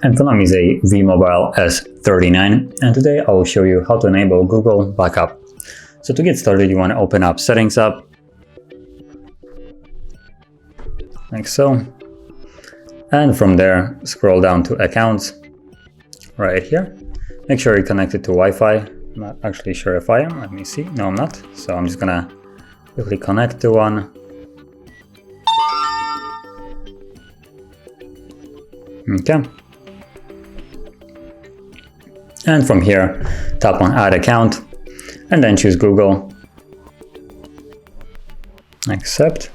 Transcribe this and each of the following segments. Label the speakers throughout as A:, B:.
A: Infortune is a V-MOBILE S39, and today I will show you how to enable Google Backup. So to get started, you want to open up Settings app, like so, and from there scroll down to Accounts, right here. Make sure you're connected to Wi-Fi. I'm not actually sure if I am. Let me see. No, I'm not. So I'm just gonna quickly connect to one. Okay. And from here, tap on Add Account, and then choose Google. Accept.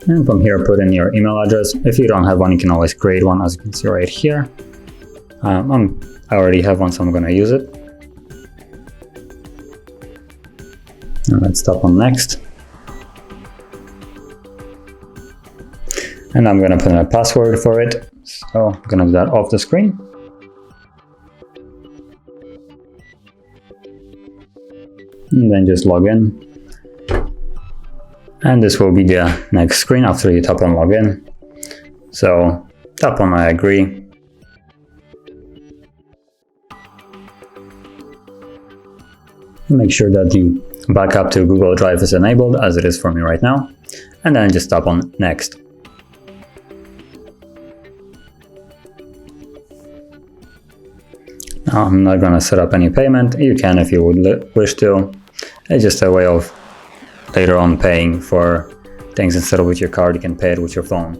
A: And from here, put in your email address. If you don't have one, you can always create one, as you can see right here. I already have one, so I'm going to use it. And let's tap on Next. And I'm going to put in a password for it. So I'm going to do that off the screen. And then just log in. And this will be the next screen after you tap on Login. So tap on I agree. Make sure that the backup to Google Drive is enabled, as it is for me right now. And then just tap on Next. Now, I'm not going to set up any payment. You can if you would wish to. It's just a way of later on paying for things. Instead of with your card, you can pay it with your phone,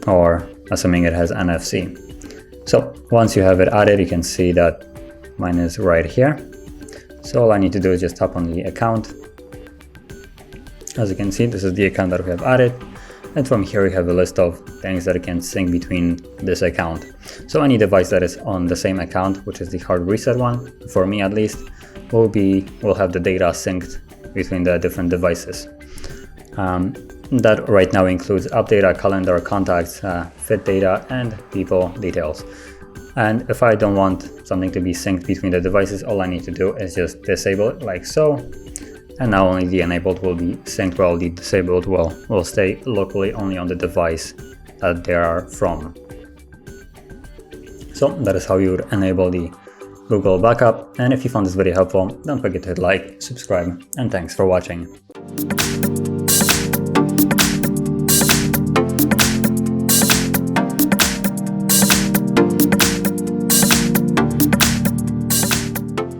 A: or assuming it has NFC. So once you have it added, you can see that mine is right here. So all I need to do is just tap on the account. As you can see, this is the account that we have added. And from here we have a list of things that can sync between this account. So any device that is on the same account, which is the hard reset one, for me at least, will have the data synced between the different devices. That right now includes app data, calendar, contacts, fit data, and people details. And if I don't want something to be synced between the devices, all I need to do is just disable it like so. And now only the enabled will be synced, while the disabled will stay locally only on the device that they are from. So that is how you would enable the Google Backup. And if you found this video helpful, don't forget to hit like, subscribe, and thanks for watching.